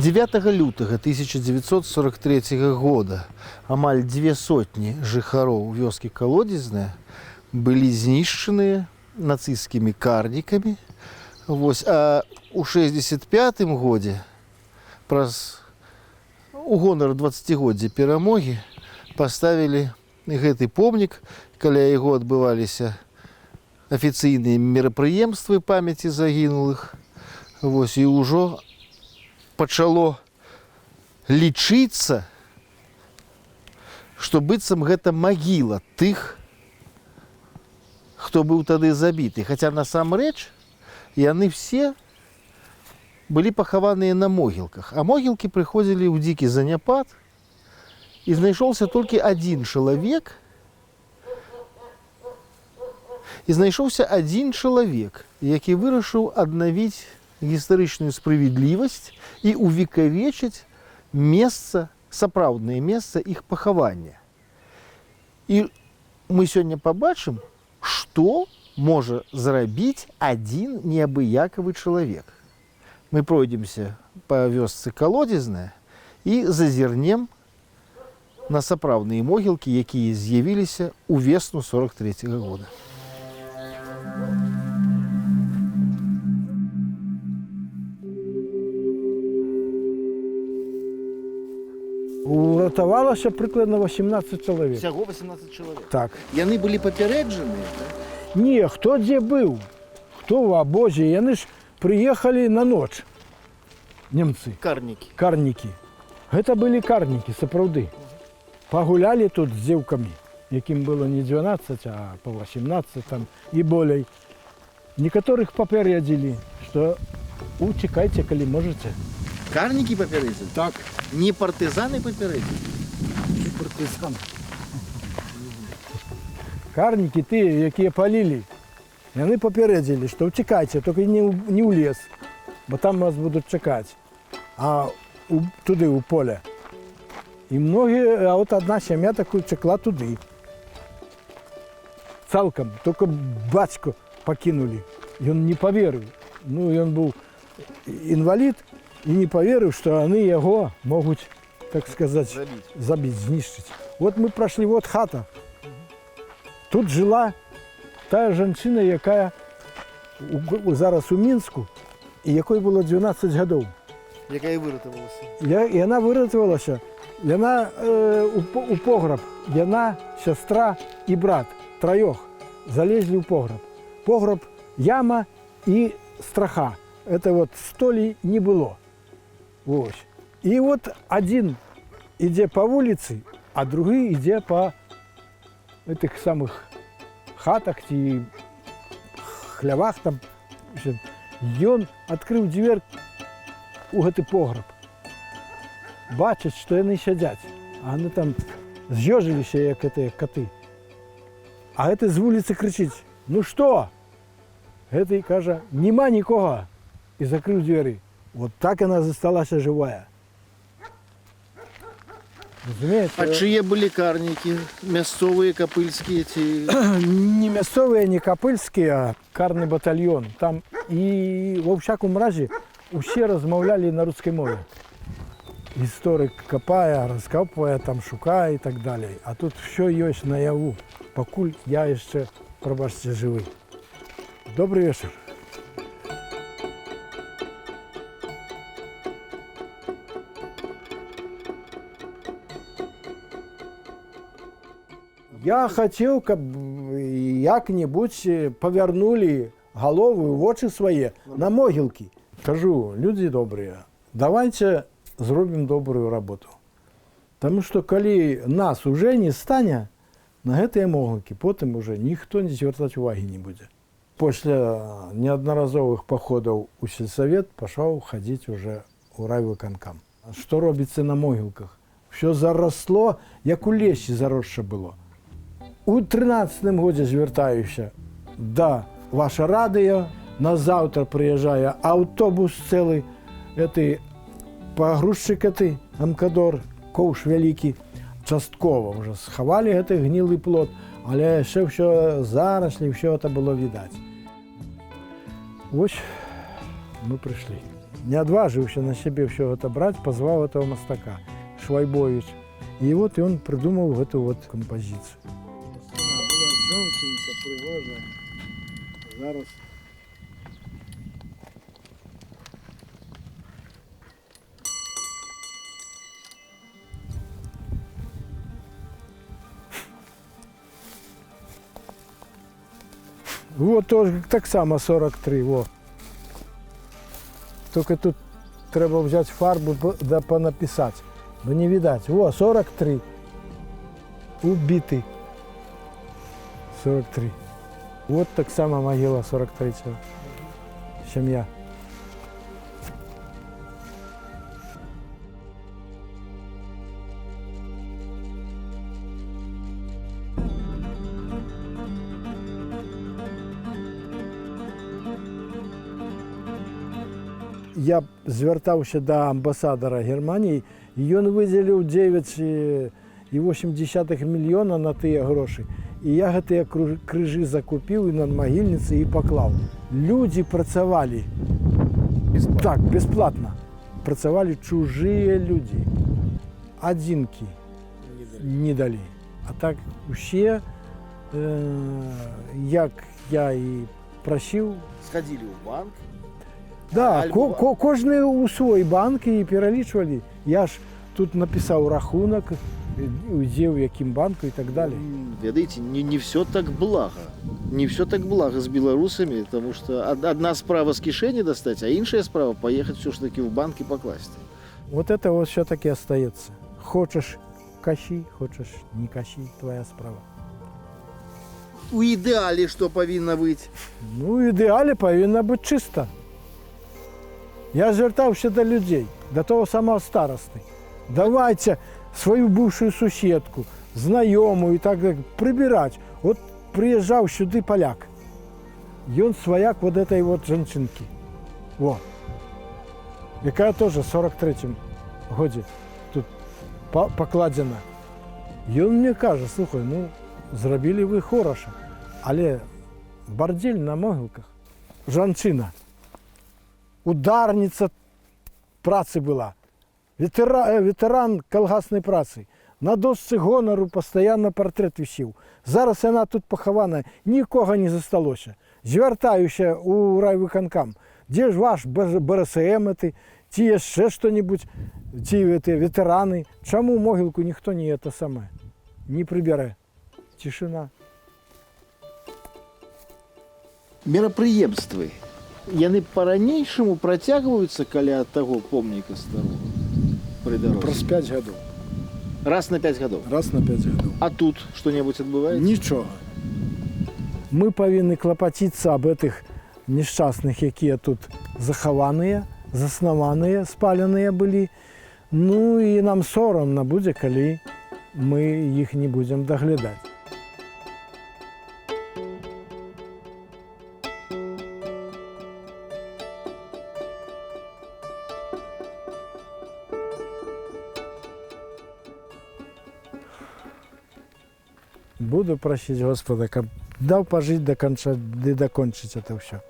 9 лютага 1943 года амаль 200 жыхароў вёскі Калодзезная былі знішчаныя нацысцкімі карнікамі. А ў 65 годзе, у гонар 20годдзя перамогі, паставілі гэты помнік, каля яго адбываліся афіцыйныя мерапрыемствы памяці загінулых. І ўжо пачало лічыцца, што быццам гэта магіла тых, хто быў тады забіты. Хаця насамрэч яны все былі пахаваныя на могілках. А могілкі прыходзілі ў дзікі заняпад, і знайшоўся толькі адзін чалавек, які вырашыў аднавіць гістарычную справядлівасць і увекавечыць месца, сапраўднае месца іх пахавання. І мы сёння пабачым, што можа зрабіць адзін неабыякавы чалавек. Мы пройдземся па вёсцы Калодзезная і зазірнем на сапраўдныя могілкі, якія з'явіліся ў весну 43-го года. Уратавалася прыкладна 18 чалавек. Всяго 18 чалавек. Так. Яны былі папярэджаныя, так? Не, хто дзе быў, хто ў абозе. Яны ж прыехалі на ноч, немцы. Карнікі. Гэта былі карнікі, сапраўды. Пагулялі тут з дзеўкамі, якім было не 12, а па 18 там і болей. Некаторых папярэдзілі, што уцікайце, калі можаце. Карнікі папярэдзілі? Так. Не партызаны папярэдзілі? Не партызаны. Карнікі тыя, якія палілі, яны папярэдзілі, што уцікайце, толькі не ў лес, бо там вас будуць чакаць, а туды, ў поле. І многія, а от адна сям'я такую чакла туды. Цалкам, толькі бацьку пакінулі. Ён не паверыў. Ну, ён быў інвалід і не паверыў, што яны яго могуць, так сказаць, забіць, знішчыць. Вот мы прайшлі, вот хата. Тут жыла тая жанчына, якая зараз у Мінску, і якой было 12 гадоў. Якая выратавалася? Яна выратавалася. Яна у пограб. Яна, сястра і брат. Траёх залезлі ў пограб. Пограб, яма і страха. Это вот столі не было. Вось. І вот адзін ідзе па вуліцы, а другі ідзе па этих самых хатах ці хлявах там. Ён адкрыў дзвер у гэты пограб. Бачаць, што яны сядзяць, а яны там з'ёжыліся, як гэтыя каты. А гэты з вуліцы крычыць: «Ну што?» Гэты кажа: «Нема нікога!» І закрыў дзверы. Вот так яна засталася жывая. Разумееце? А чые былі карнікі? Мясцовыя, капыльскія ці... Не мясцовыя, не капыльскія, а карны батальён. Там і ва ўсякім разе усе размаўлялі на рускай мове. Гісторык капае, раскапвае, там шукае і так далей. А тут ўсё ёсць наяву. Пакуль я яшчэ, прабачце, жывы. Добрый вечар. Я хацеў, каб як-небудзь павярнулі галовы, вочы свае на могілкі. Кажу: людзі добрыя, давайце зробім добрую работу. Таму што калі нас уже не стане на гэтыя могілкі, потым уже ніхто не звяртаць увагі не будзе. Пасля неаднаразовых паходаў у сельсавет пашоў хадзіць уже ў райвыканкам. Што робіцца на могілках? Усё зарасло, як у лесе заросша было. У 13-м годзе звяртаюся да ваша радыё, назаўтра прыязджае аўтобус цэлы, гэты пагрузчык гэты, амкадор, коўш вялікі. Часткова ўжо схавалі гэты гнілы плод, але яшчэ ўсё зараслі, ўсё гэта было відаць. Вось мы прыйшлі. не отважився на себе все это брать, позвал этого мастака, Швайбович. И вот и он придумал эту вот композицию. Была жовтенька, пригожа. Зараз. Вот тоже так само 43, во. Только тут треба взяти фарбу да понаписати, бо не видать. Во, 43. Убитий. 43. Вот так само могила 43-го. Сім'я. Я звертаўся да амбасадара Германії, і ён выдзеліў 9,8 мільёна на тыя грошы. І я гэтыя крыжы закупіў і над магільніцай і паклаў. Людзі працавалі. Бесплатно. Так, бесплатна. Працавалі чужыя людзі. Адзінкі не далі. А так усе, як я і прасіў, Сходили в банк. да, Альбо- кожны ў свой банк і пералічвалі. Я ж тут напісаў рахунак, дзе ў якім банку і так далее. Ведаете, не все так благо. Не все так благо с белорусами, потому что одна справа с кишени достать, а иншая справа поехать все ж таки в банк и покласть. Вот это вот все-таки остается. Хочешь кащи, хочешь не кащи, твоя справа. У идеале что повинно быть? Ну, в ідеалі павінна бути чиста. Я звертався до людей, до того самого старости. Давайте свою бывшую суседку, знайому і так далі прибирать. От приїжджав сюди поляк. Ён свояк вот этой вот женщинки. Во. Яка теж в 43-м годі тут покладена. І він мені каже, слухай, ну, зробили ви хорошо, але бордель на могилках. Жанчина. Ударниця праці була. Ветеран колгоспної праці. На дошці гонору постійно портрет висів. Зараз вона тут похована, нікого не зосталося. Звертаюся у райвиконком. Де ж ваш БРСМ, ті ще що-небудь, ті ветерани. Чому могилку ніхто не прибере? Тишина. Мерапрыемствы. Яны по-ранейшаму працягваюцца каля таго помніка старого прыдарожжа. Праз 5 гадоў. Раз на 5 гадоў. Раз на 5 гадоў. А тут што-небудзь адбываецца? Нічога. Мы павінны клапаціцца аб гэтых несчастных, якія тут захаваныя, заснаваныя, спаленыя былі. Ну і нам сорамна будзе, калі мы іх не будзем даглядаць. Буду просить Господа, каб дал пожить до конца, и докончить это все.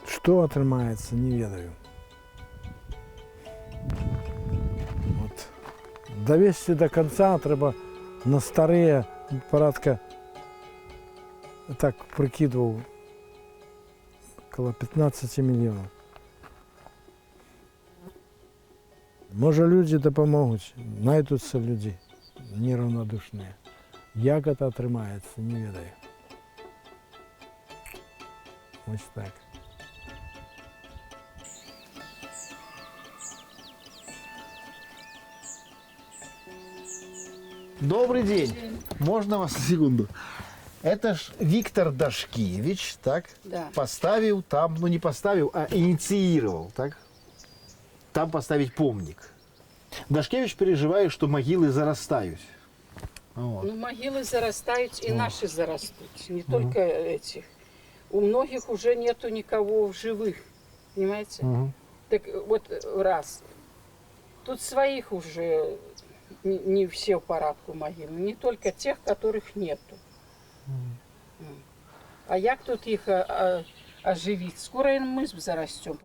Что атрымаецца, не ведаю. Вот. Довести до конца трэба на старые парадка, так прикидывал, около 15 миллионов. Може, люди дапамогуць, знайдуцца людзі нераўнадушныя. Як гэта атрымаецца, не ведаю. Вось так. Добрый день. Можно вас на секунду? Это ж Виктор Дашкевич, так? Да. Поставил там, ну не поставил, а инициировал, так? Там поставить помник. Дашкевич переживает, что могилы зарастают. Вот. Ну, могилы зарастают, и наши зарастут. Не только этих. У многих уже нету никого в живых. Понимаете? Так вот раз. Тут своих уже не все в порядку могил. Не только тех, которых нету. А як тут їх оживить? Скоро і ми зарастем.